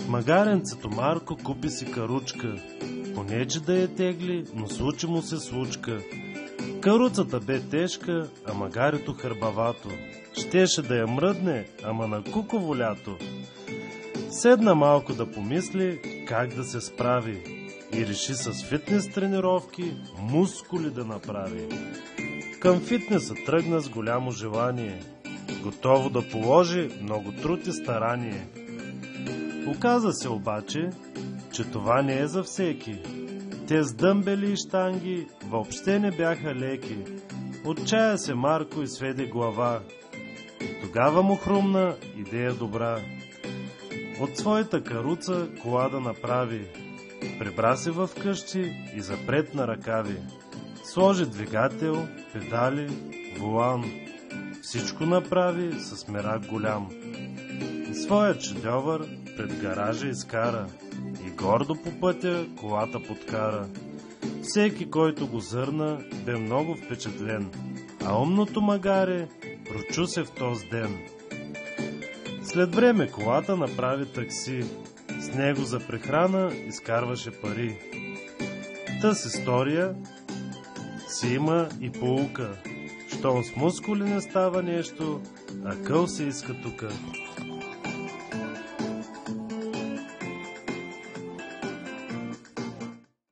Магаренцето Марко купи си каручка, понече да я тегли, но случи му се случка. Каруцата бе тежка, а магарето хърбавато. Щеше да я мръдне, ама на куково лято. Седна малко да помисли как да се справи и реши с фитнес тренировки мускули да направи. Към фитнеса тръгна с голямо желание, готово да положи много труд и старание. Оказа се обаче, че това не е за всеки. Те с дъмбели и щанги въобще не бяха леки. Отчая се Марко и сведе глава. Тогава му хрумна идея добра. От своята каруца кола да направи. Прибра се в къщи и запретна ръкави. Сложи двигател, педали, волан. Всичко направи с мерак голям. И своят шедьовър пред гаража изкара и гордо по пътя колата подкара. Всеки, който го зърна, бе много впечатлен, а умното магаре прочу се в този ден. След време колата направи такси, с него за прехрана изкарваше пари. Тъс история си има и поука, щом с мускули не става нещо, а къл се иска тука.